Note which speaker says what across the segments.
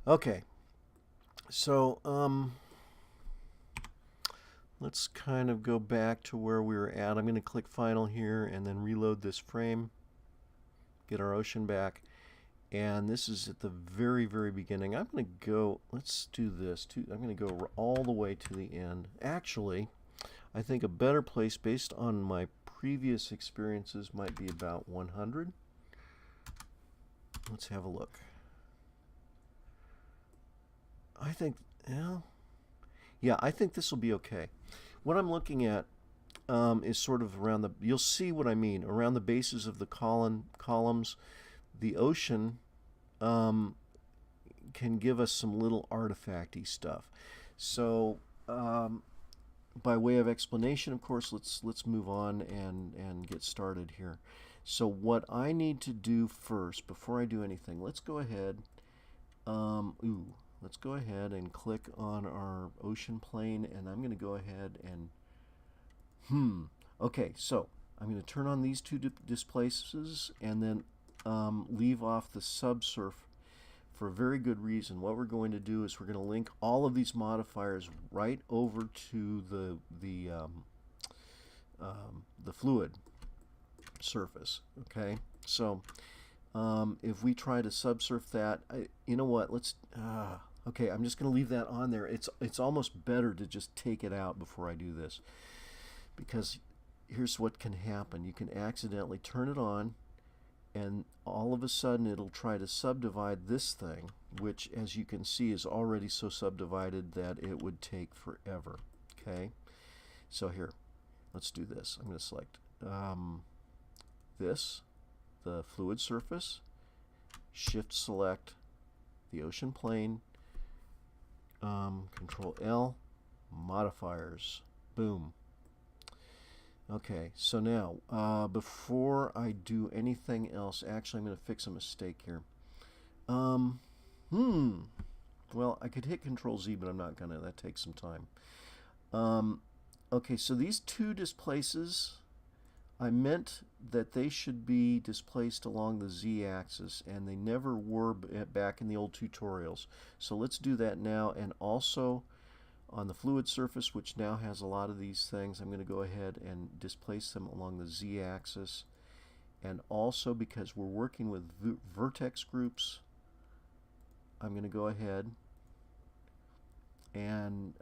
Speaker 1: Okay, so let's kind of go back to where we were at. I'm going to click Final here and then reload this frame, get our ocean back. And this is at the very, very beginning. I'm going to go, let's do this. I'm going to go all the way to the end. Actually, I think a better place based on my previous experiences might be about 100. Let's have a look. I think, well, yeah, I think this will be okay. What I'm looking at is sort of around the, you'll see what I mean, around the bases of the columns. The ocean um, can give us some little artifacty stuff. So, by way of explanation, of course, let's move on and get started here. So, what I need to do first, before I do anything, let's go ahead. Let's go ahead and click on our ocean plane, and I'm going to go ahead and Okay, so I'm going to turn on these two displaces and then leave off the subsurf for a very good reason. What we're going to do is we're going to link all of these modifiers right over to the fluid surface. Okay, so if we try to subsurf that, you know what? Okay, I'm just going to leave that on there. It's almost better to just take it out before I do this, because here's what can happen. You can accidentally turn it on, and all of a sudden it'll try to subdivide this thing, which, as you can see, is already so subdivided that it would take forever. Okay, so here, let's do this. I'm going to select this, the fluid surface, shift select the ocean plane, control L, modifiers, boom. Okay, so now, before I do anything else, actually I'm going to fix a mistake here. Well, I could hit Control Z, but I'm not going to. That takes some time. Okay, so these two displaces, I meant that they should be displaced along the Z-axis, and they never were back in the old tutorials. So let's do that now, and also on the fluid surface, which now has a lot of these things, I'm going to go ahead and displace them along the Z-axis. And also, because we're working with vertex groups, I'm going to go ahead and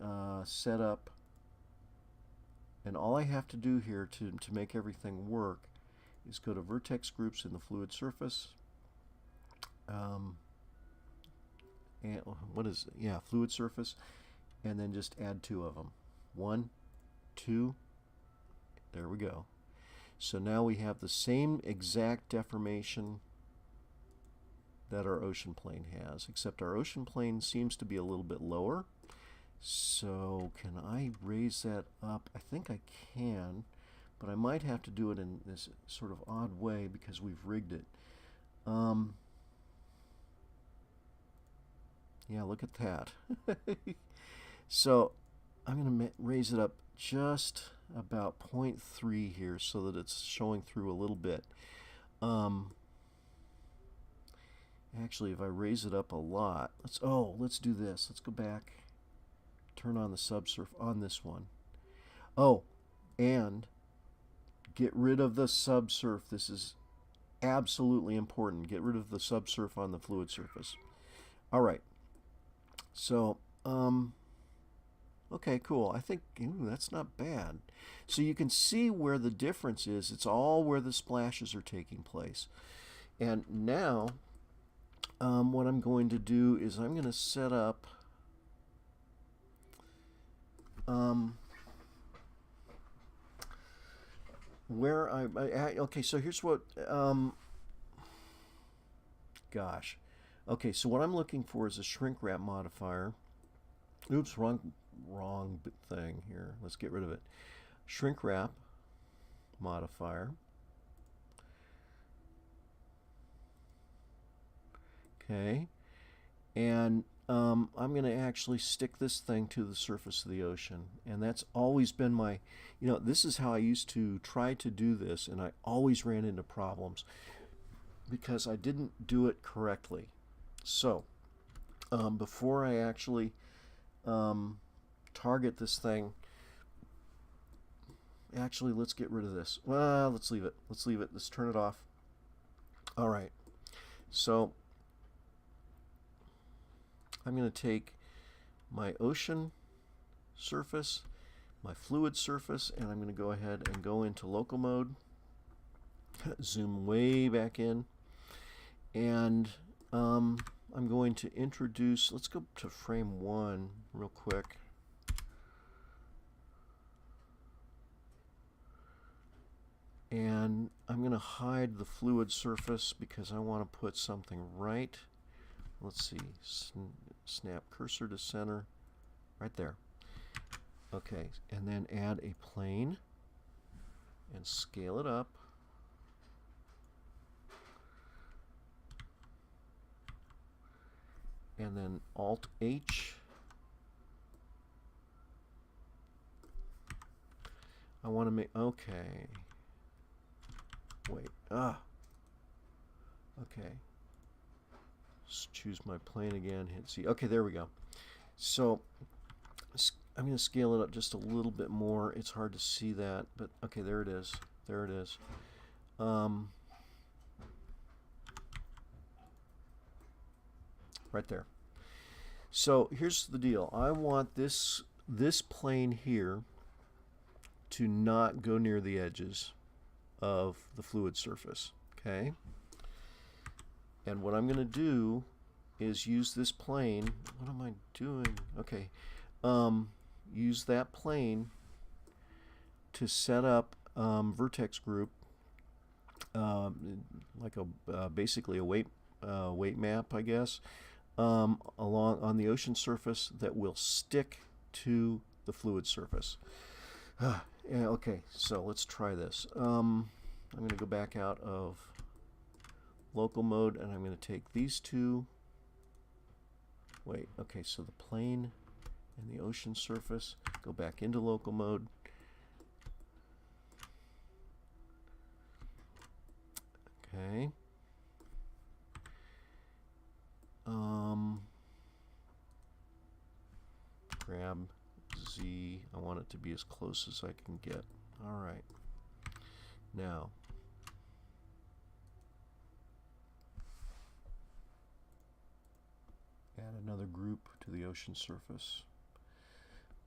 Speaker 1: set up, and all I have to do here to make everything work is go to vertex groups in the fluid surface, and what is it? Yeah, fluid surface, and then just add two of them. One, two, there we go. So now we have the same exact deformation that our ocean plane has, except our ocean plane seems to be a little bit lower. So can I raise that up? I think I can, but I might have to do it in this sort of odd way because we've rigged it. Yeah, look at that. So I'm going to raise it up just about 0.3 here so that it's showing through a little bit. Actually, if I raise it up a lot, let's do this. Let's go back, turn on the subsurf on this one. Oh, and get rid of the subsurf. This is absolutely important. Get rid of the subsurf on the fluid surface. All right. So, okay, cool. I think that's not bad. So you can see where the difference is. It's all where the splashes are taking place. And now, what I'm going to do is I'm going to set up where okay, so here's what, gosh. Okay, so what I'm looking for is a shrink wrap modifier. Oops, wrong thing here. Let's get rid of it. Shrink wrap modifier. Okay, and I'm going to actually stick this thing to the surface of the ocean, and that's always been my, this is how I used to try to do this, and I always ran into problems because I didn't do it correctly. So before I actually target this thing. Actually, let's get rid of this. Well, let's leave it. Let's leave it. Let's turn it off. All right. So I'm going to take my ocean surface, my fluid surface, and I'm going to go ahead and go into local mode, zoom way back in, and I'm going to introduce, let's go to frame 1 real quick. And I'm going to hide the fluid surface because I want to put something right. Let's see, snap cursor to center, right there. Okay, and then add a plane and scale it up. And then Alt H. I want to make, okay. Wait, okay. Let's choose my plane again, hit C. Okay, there we go. So I'm going to scale it up just a little bit more. It's hard to see that, but okay, there it is. There it is. Right there. So here's the deal. I want this plane here to not go near the edges of the fluid surface. Okay. And what I'm going to do is use this plane. What am I doing? Okay. Use that plane to set up vertex group, like a basically a weight map, I guess, along on the ocean surface that will stick to the fluid surface. Yeah, okay, so let's try this. I'm going to go back out of local mode, and I'm going to take these two. Wait, okay, so the plane and the ocean surface, go back into local mode. Okay. Grab Z. I want it to be as close as I can get. All right. Now, add another group to the ocean surface.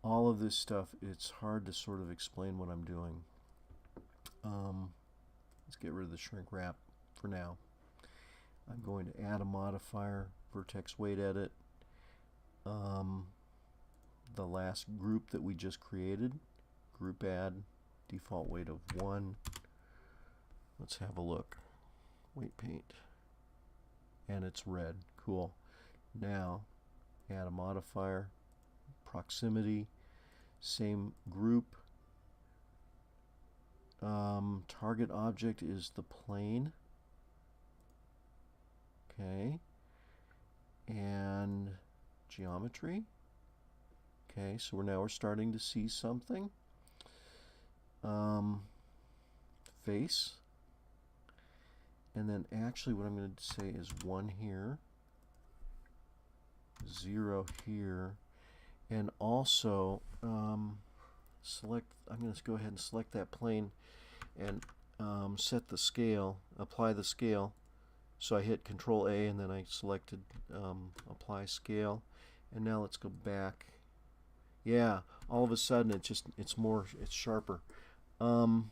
Speaker 1: All of this stuff, it's hard to sort of explain what I'm doing. Let's get rid of the shrink wrap for now. I'm going to add a modifier, vertex weight edit. The last group that we just created, group add, default weight of 1. Let's have a look. Weight paint. And it's red. Cool. Now, add a modifier, proximity, same group. Target object is the plane. Okay. And geometry. Okay, so we're starting to see something. Face. And then actually what I'm going to say is 1 here, 0 here, and also select, I'm going to go ahead and select that plane and set the scale, apply the scale. So I hit Control A and then I selected apply scale, and now let's go back. Yeah, all of a sudden it's sharper. So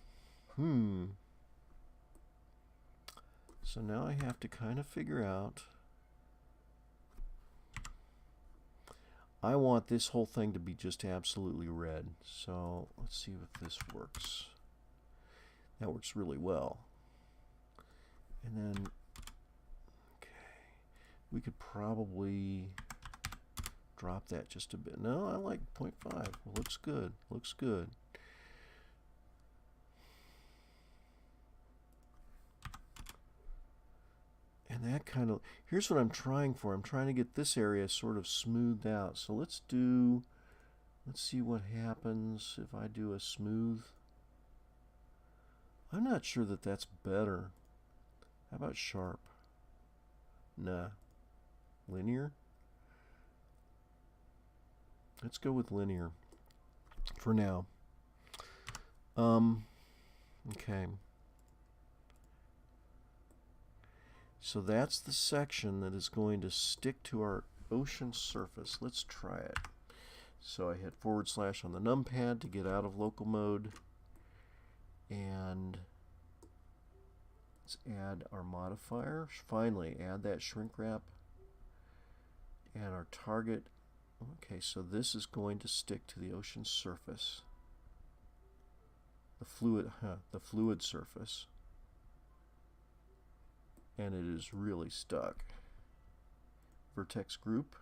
Speaker 1: now I have to kind of figure out, I want this whole thing to be just absolutely red. So let's see if this works. That works really well. And then, okay, we could probably drop that just a bit. No, I like 0.5. Looks good. Looks good. And that kind of, here's what I'm trying for. I'm trying to get this area sort of smoothed out. So let's see what happens if I do a smooth. I'm not sure that that's better. How about sharp? Nah. Linear? Let's go with linear for now. Okay. So that's the section that is going to stick to our ocean surface. Let's try it. So I hit / on the numpad to get out of local mode. And let's add our modifier. Finally, add that shrink wrap. Add our target. Okay, so this is going to stick to the ocean surface. The fluid surface. And it is really stuck. Vertex group,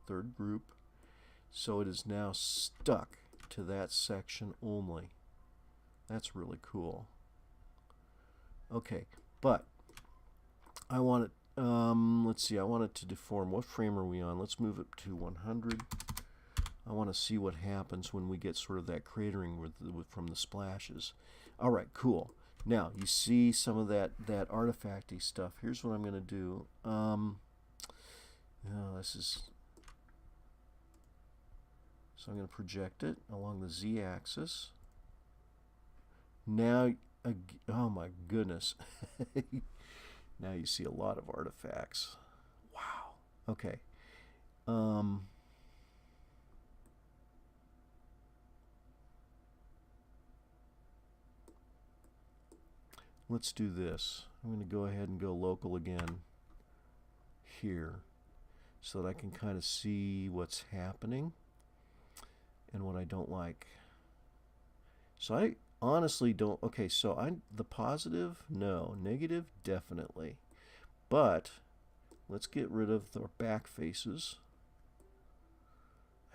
Speaker 1: third group. So it is now stuck to that section only. That's really cool. Okay, but I want it, let's see, I want it to deform. What frame are we on? Let's move it to 100. I want to see what happens when we get sort of that cratering from the splashes. All right, cool. Now, you see some of that artifacty stuff. Here's what I'm going to do. This is... So I'm going to project it along the z-axis. Now, oh my goodness. Now you see a lot of artifacts. Wow. Okay. Let's do this. I'm going to go ahead and go local again here so that I can kind of see what's happening and what I don't like. So I honestly don't, okay, so the positive, no, negative, definitely. But let's get rid of the back faces.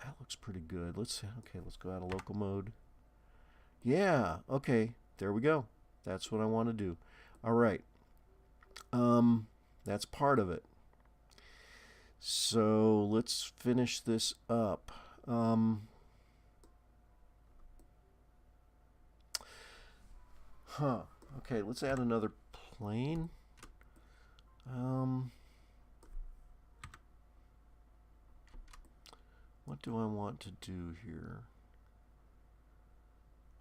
Speaker 1: That looks pretty good. Let's go out of local mode. Yeah, okay, there we go. That's what I want to do. All right. That's part of it. So let's finish this up. Okay, let's add another plane. What do I want to do here?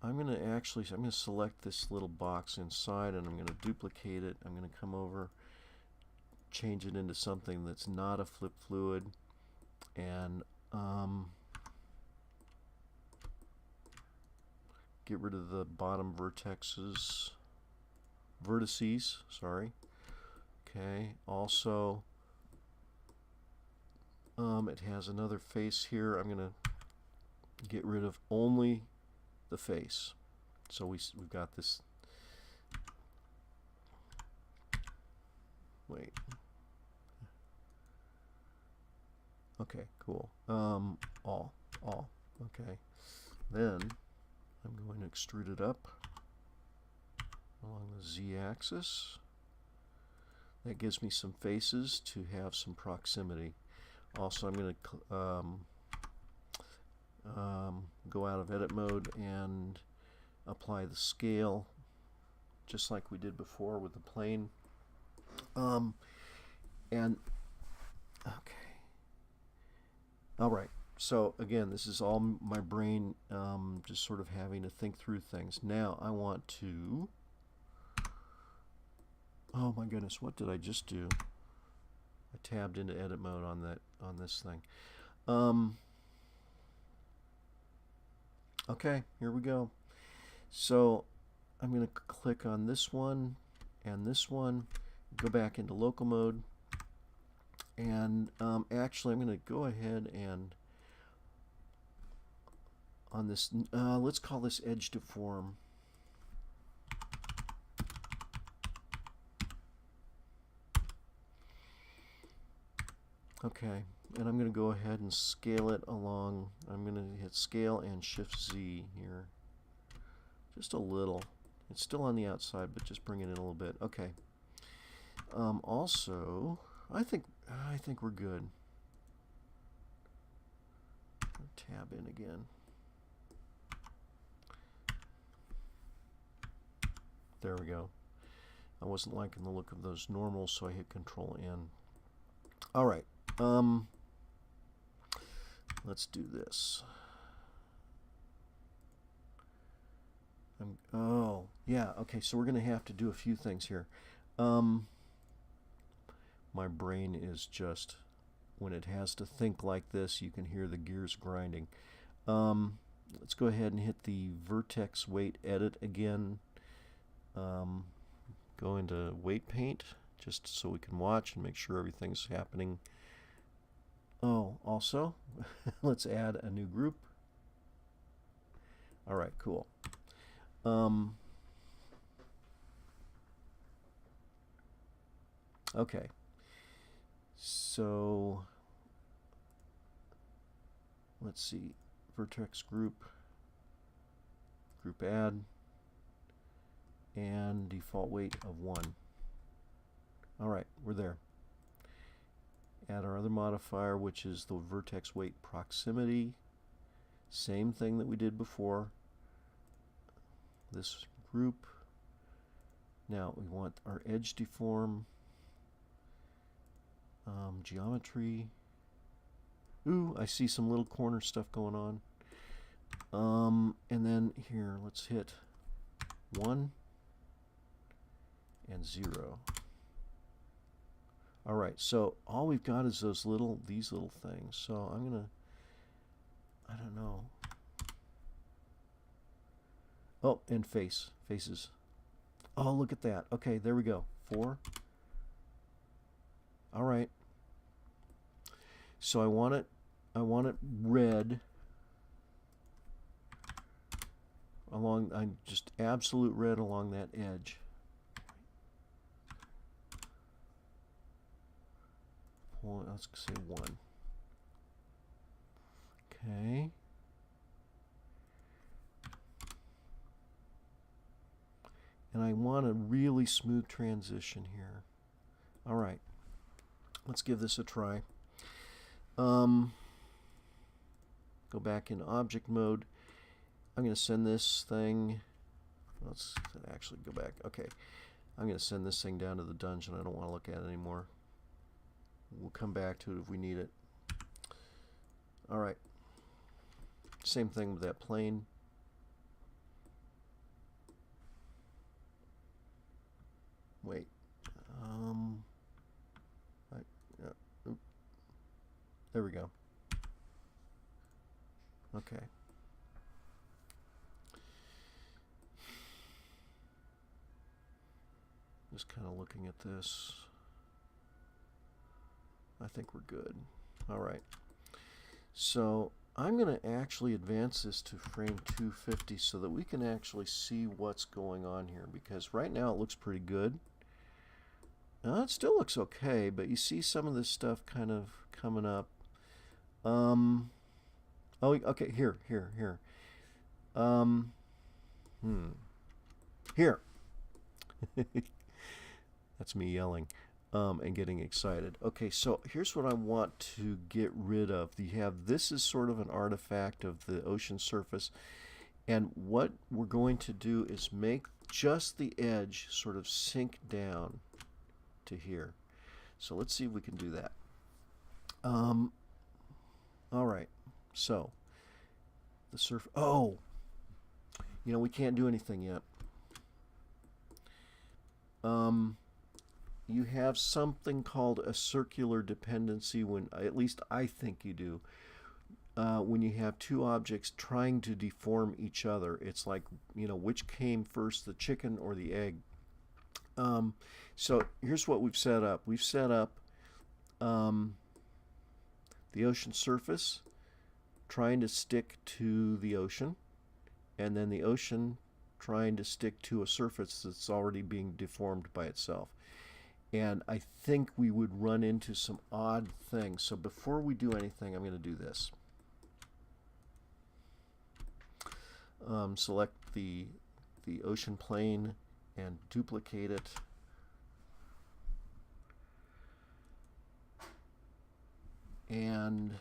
Speaker 1: I'm going to select this little box inside and I'm going to duplicate it. I'm going to come over, change it into something that's not a flip fluid, and get rid of the bottom vertices, sorry. Okay, also it has another face here. I'm going to get rid of only the face. So we've got this. Wait. Okay, cool. All. Okay. Then I'm going to extrude it up along the z-axis. That gives me some faces to have some proximity. Also, I'm going to go out of edit mode and apply the scale just like we did before with the plane. And okay, all right, so again, this is all my brain just sort of having to think through things. Now I want to, oh my goodness, what did I just do? I tabbed into edit mode on this thing. Okay, here we go. So I'm going to click on this one and this one, go back into local mode, and actually I'm going to go ahead and on this, let's call this edge deform. Okay, and I'm going to go ahead and scale it along. I'm going to hit scale and shift Z here. Just a little. It's still on the outside, but just bring it in a little bit. Okay. Also, I think we're good. Tab in again. There we go. I wasn't liking the look of those normals, so I hit Control N. All right. let's do this. Oh, yeah, okay, so we're going to have to do a few things here. My brain is just, when it has to think like this, you can hear the gears grinding. Let's go ahead and hit the vertex weight edit again. Go into weight paint just so we can watch and make sure everything's happening. Oh, also, let's add a new group. All right, cool. Okay, so let's see, vertex group, group add, and default weight of 1. All right, we're there. Add our other modifier, which is the vertex weight proximity. Same thing that we did before. This group. Now we want our edge deform. Geometry. Ooh, I see some little corner stuff going on. And then here, let's hit 1 and 0. All right, so all we've got is these little things. So I'm gonna, I don't know. Oh, and faces. Oh, look at that. Okay, there we go. 4. All right. So I want it red along, just absolute red along that edge. Let's say 1. Okay. And I want a really smooth transition here. All right. Let's give this a try. Go back in object mode. I'm going to send this thing. Let's actually go back. Okay. I'm going to send this thing down to the dungeon. I don't want to look at it anymore. We'll come back to it if we need it. All right. Same thing with that plane. Wait. There we go. Okay. Just kind of looking at this. I think we're good. All right. So I'm going to actually advance this to frame 250 so that we can actually see what's going on here, because right now it looks pretty good. It still looks okay, but you see some of this stuff kind of coming up. Oh, okay, here. Here. That's me yelling and getting excited. Okay, so here's what I want to get rid of. You have, this is sort of an artifact of the ocean surface, and what we're going to do is make just the edge sort of sink down to here. So let's see if we can do that. All right, so the surface, oh, we can't do anything yet. You have something called a circular dependency, when, at least I think you do, when you have two objects trying to deform each other. It's like, which came first, the chicken or the egg? So here's what we've set up. We've set up the ocean surface trying to stick to the ocean, and then the ocean trying to stick to a surface that's already being deformed by itself. And I think we would run into some odd things. So before we do anything, I'm going to do this. Select the ocean plane and duplicate it. And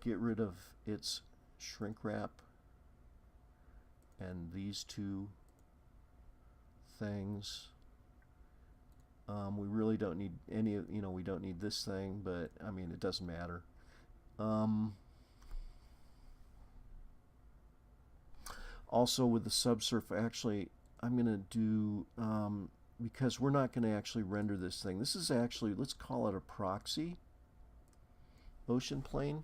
Speaker 1: get rid of its shrink wrap and these two things. We really don't need any, we don't need this thing, but I mean, it doesn't matter. Also with the subsurf, actually, I'm going to do, because we're not going to actually render this thing. This is actually, let's call it a proxy ocean plane.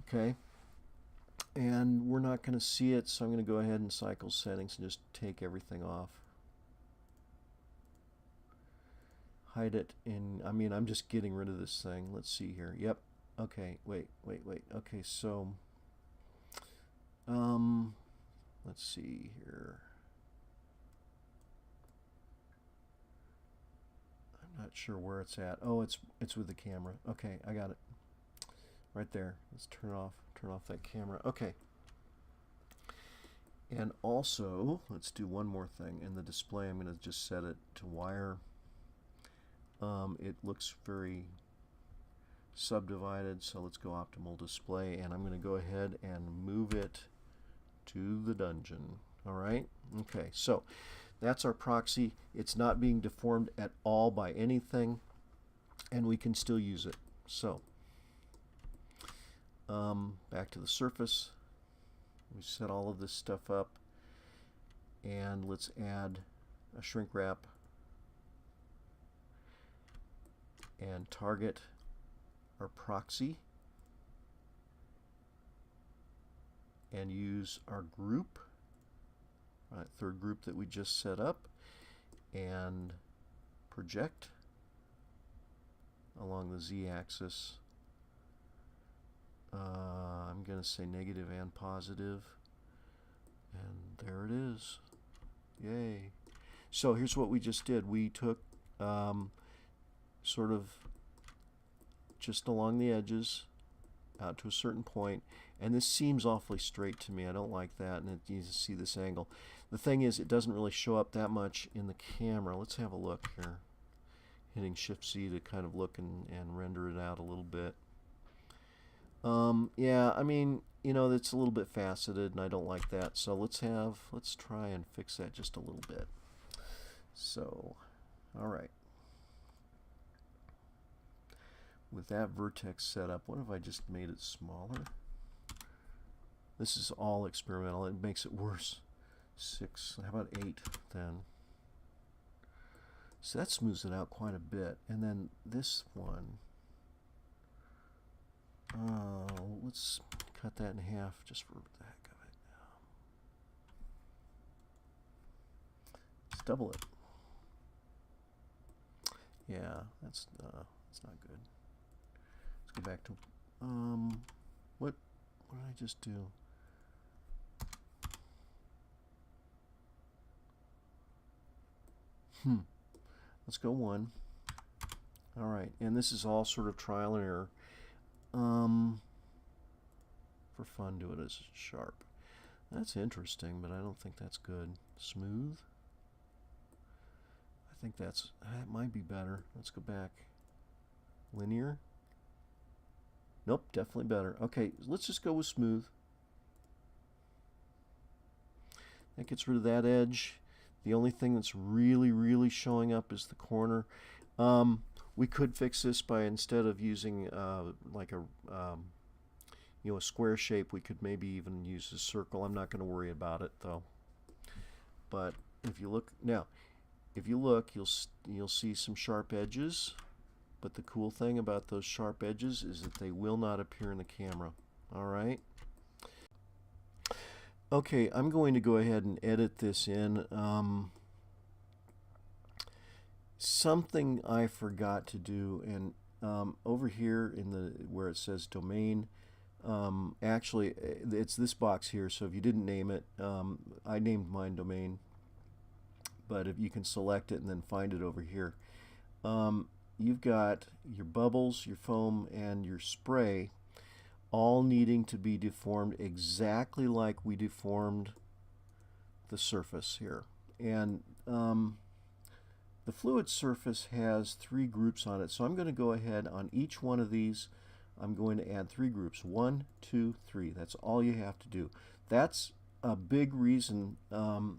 Speaker 1: Okay. And we're not going to see it, so I'm going to go ahead and cycle settings and just take everything off. Hide it in, I mean, I'm just getting rid of this thing. Let's see here. Yep. Okay, wait. Okay, so, let's see here. I'm not sure where it's at. Oh, it's with the camera. Okay, I got it. Right there. Let's turn off that camera. Okay. And also, let's do one more thing. In the display, I'm going to just set it to wire. It looks very subdivided, so let's go optimal display, and I'm going to go ahead and move it to the dungeon. All right? Okay, so that's our proxy. It's not being deformed at all by anything, and we can still use it. So, back to the surface. We set all of this stuff up, and let's add a shrink wrap and target our proxy and use our group, third group that we just set up, and project along the z-axis. I'm going to say negative and positive, and there it is. Yay. So here's what we just did. We took sort of just along the edges out to a certain point, and this seems awfully straight to me. I don't like that, and you see this angle. The thing is, it doesn't really show up that much in the camera. Let's have a look here. Hitting Shift-C to kind of look and render it out a little bit. Yeah, I mean, you know, it's a little bit faceted, and I don't like that. So let's try and fix that just a little bit. So, all right. With that vertex set up, what if I just made it smaller? This is all experimental. It makes it worse. 6, how about 8 then? So that smooths it out quite a bit. And then this one, let's cut that in half just for the heck of it. Let's double it. Yeah, that's not good. Let's go back to what did I just do? Let's go 1. All right, and this is all sort of trial and error. For fun, do it as sharp. That's interesting, but I don't think that's good. Smooth. I think that might be better. Let's go back. Linear. Nope, definitely better. Okay, let's just go with smooth. That gets rid of that edge. The only thing that's really showing up is the corner. We could fix this by, instead of using like a a square shape, we could maybe even use a circle. I'm not going to worry about it though. But if you look now, you'll see some sharp edges. But the cool thing about those sharp edges is that they will not appear in the camera. All right. Okay, I'm going to go ahead and edit this in. Something I forgot to do, and over here in where it says domain, actually it's this box here. So if you didn't name it, I named mine domain, but if you can select it and then find it over here. You've got your bubbles, your foam, and your spray all needing to be deformed exactly like we deformed the surface here. And the fluid surface has 3 groups on it, so I'm going to go ahead on each one of these. I'm going to add 3 groups. 1, 2, 3. That's all you have to do. That's a big reason,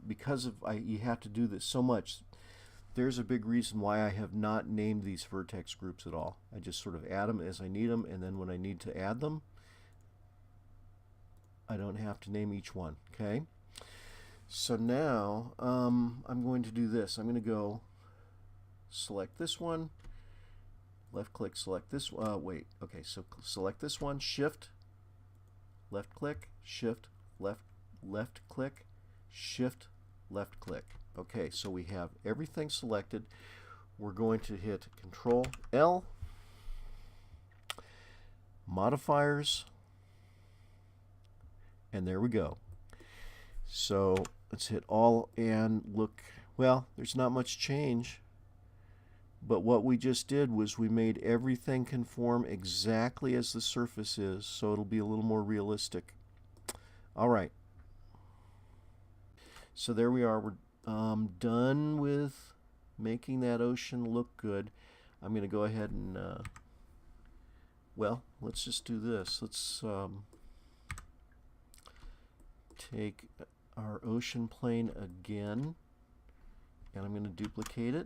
Speaker 1: because of you have to do this so much. there's a big reason why I have not named these vertex groups at all. I just sort of add them as I need them, and then when I need to add them, I don't have to name each one. Okay. So now I'm going to do this. I'm going to go select this one, left click, select this. Wait. Okay. So select this one, shift, left click, shift, left click, shift, left click. Okay, so we have everything selected. We're going to hit Control L, modifiers, and there we go. So let's hit all and look. Well, there's not much change, but what we just did was we made everything conform exactly as the surface is, so it'll be a little more realistic. All right. So there we are. We're done with making that ocean look good. I'm going to go ahead and, well, let's just do this. Let's take our ocean plane again, and I'm going to duplicate it.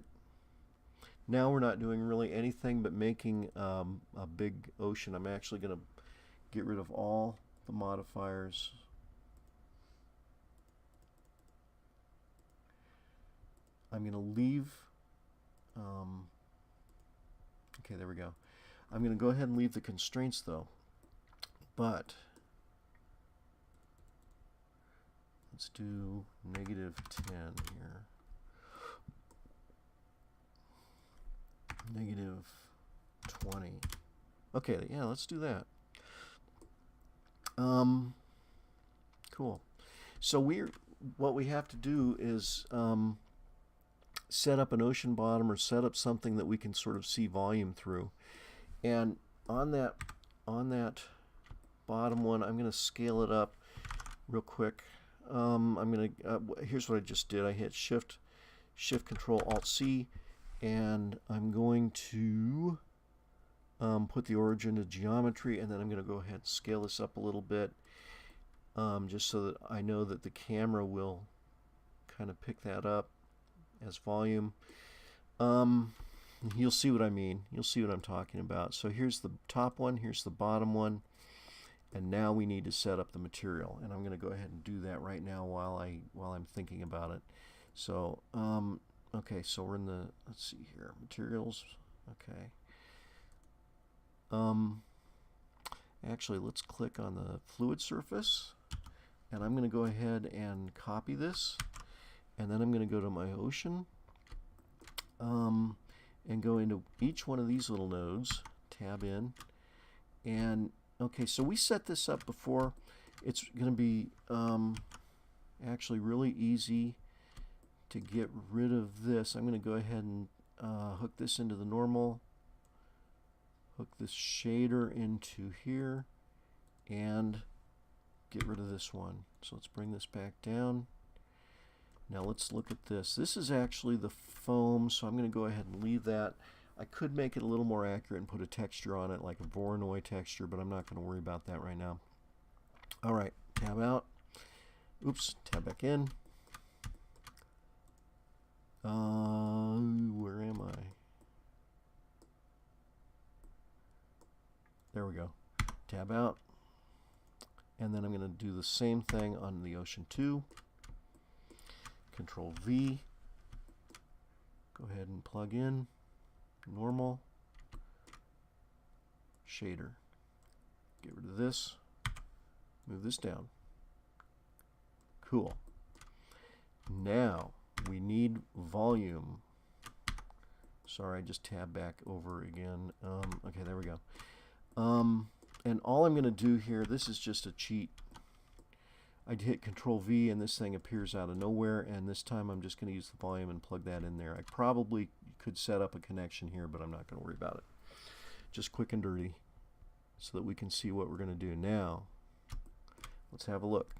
Speaker 1: Now we're not doing really anything but making a big ocean. I'm actually going to get rid of all the modifiers. I'm going to leave, okay, there we go. I'm going to go ahead and leave the constraints though, but let's do -10 here. -20. Okay, yeah, let's do that. Cool. So what we have to do is set up an ocean bottom or set up something that we can sort of see volume through. And on that bottom one, I'm going to scale it up real quick. I'm going to here's what I just did. I hit Shift Control Alt C, and I'm going to put the origin to geometry, and then I'm going to go ahead and scale this up a little bit, just so that I know that the camera will kind of pick that up as volume. You'll see what I mean. You'll see what I'm talking about. So here's the top one, here's the bottom one, and now we need to set up the material. And I'm going to go ahead and do that right now while I'm thinking about it. So okay, so we're in the, let's see here, materials. Okay. Actually, let's click on the fluid surface, and I'm going to go ahead and copy this. And then I'm going to go to my ocean and go into each one of these little nodes, tab in. And okay, so we set this up before. It's going to be actually really easy to get rid of this. I'm going to go ahead and hook this into the normal, hook this shader into here, and get rid of this one. So let's bring this back down. Now let's look at this. This is actually the foam, so I'm going to go ahead and leave that. I could make it a little more accurate and put a texture on it, like a Voronoi texture, but I'm not going to worry about that right now. All right, tab out. Oops, tab back in. Where am I? There we go. Tab out. And then I'm going to do the same thing on the Ocean 2. Control V. Go ahead and plug in. Normal. Shader. Get rid of this. Move this down. Cool. Now we need volume. Sorry, I just tabbed back over again. Okay, there we go. And all I'm going to do here, this is just a cheat. I'd hit Control V and this thing appears out of nowhere, and this time I'm just going to use the volume and plug that in there. I probably could set up a connection here, but I'm not going to worry about it. Just quick and dirty so that we can see what we're going to do. Now, let's have a look.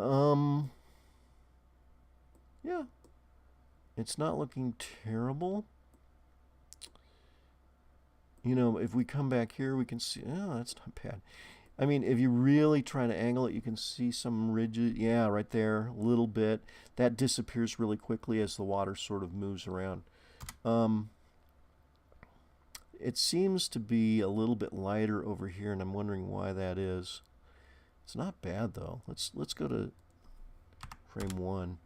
Speaker 1: Um, yeah, it's not looking terrible. You know, if we come back here, we can see, oh, that's not bad. I mean, if you really try to angle it, you can see some ridges. Yeah, right there, a little bit. That disappears really quickly as the water sort of moves around. Um, it seems to be a little bit lighter over here, and I'm wondering why that is. It's not bad though. Let's go to frame 1.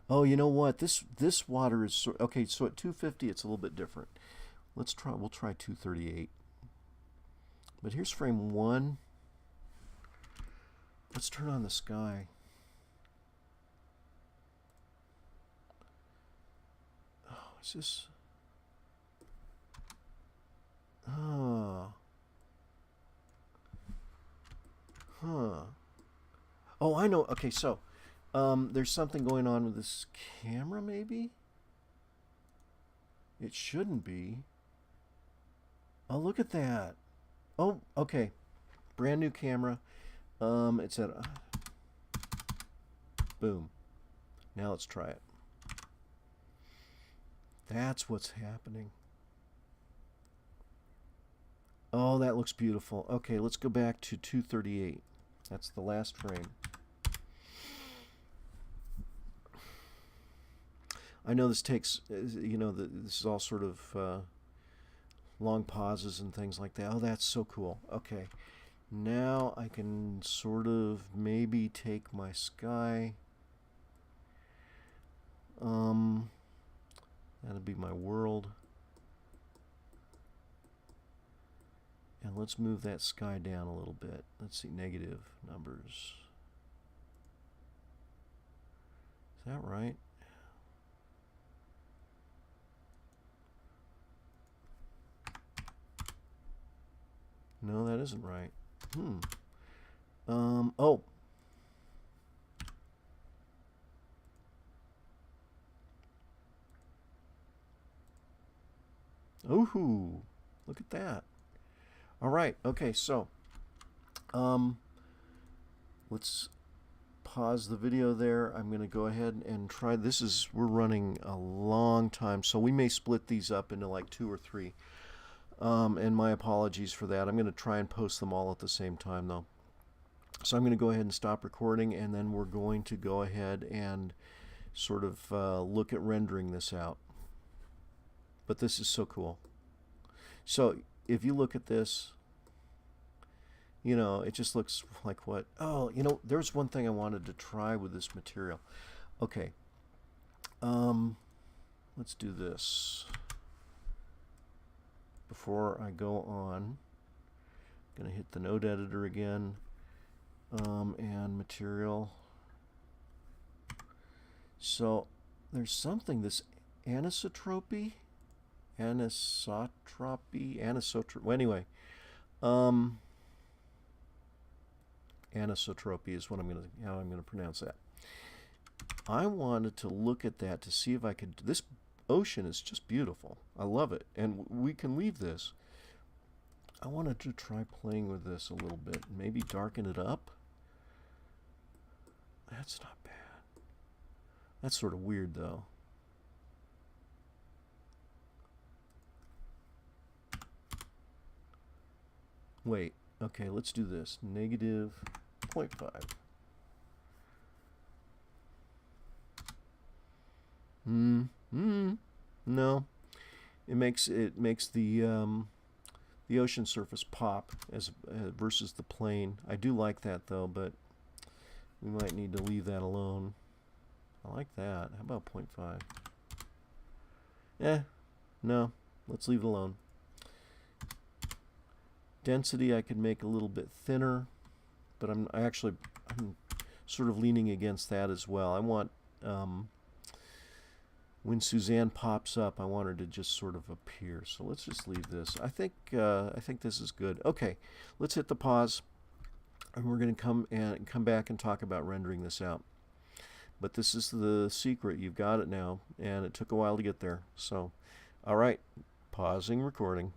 Speaker 1: Oh, you know what? This water is okay. So at 250, it's a little bit different. Let's try. We'll try 238. But here's frame 1. Let's turn on the sky. Oh, is this? Oh. Huh. Oh, I know. Okay, so there's something going on with this camera, maybe? It shouldn't be. Oh, look at that. Oh, okay. Brand new camera. It's at boom. Now let's try it. That's what's happening. Oh, that looks beautiful. Okay, let's go back to 238. That's the last frame. I know this takes, you know, this is all sort of long pauses and things like that. Oh, that's so cool. Okay. Now I can sort of maybe take my sky. That'll be my world. And let's move that sky down a little bit. Let's see, negative numbers. Is that right? No, that isn't right. Oh. Ooh, look at that. All right, okay, so let's pause the video there. I'm going to go ahead and try. We're running a long time, so we may split these up into like 2 or 3. And my apologies for that. I'm going to try and post them all at the same time, though. So I'm going to go ahead and stop recording, and then we're going to go ahead and sort of look at rendering this out. But this is so cool. So if you look at this, you know, it just looks like what? Oh, you know, there's one thing I wanted to try with this material. Okay. Let's do this. Before I go on, I'm going to hit the node editor again, and material. So there's something, this anisotropy, well, anyway, anisotropy is what how I'm gonna pronounce that. I wanted to look at that to see if I could. This ocean is just beautiful. I love it, and we can leave this. I wanted to try playing with this a little bit, maybe darken it up. That's not bad. That's sort of weird, though. Wait, okay, let's do this. Negative 0.5. No, it makes the ocean surface pop as versus the plane. I do like that though, but we might need to leave that alone. I like that. How about 0.5? No, let's leave it alone. Density I could make a little bit thinner, but I'm sort of leaning against that as well. I want when Suzanne pops up, I want her to just sort of appear. So let's just leave this. I think this is good. Okay, let's hit the pause, and we're going to come back and talk about rendering this out. But this is the secret. You've got it now, and it took a while to get there. So, all right, pausing recording.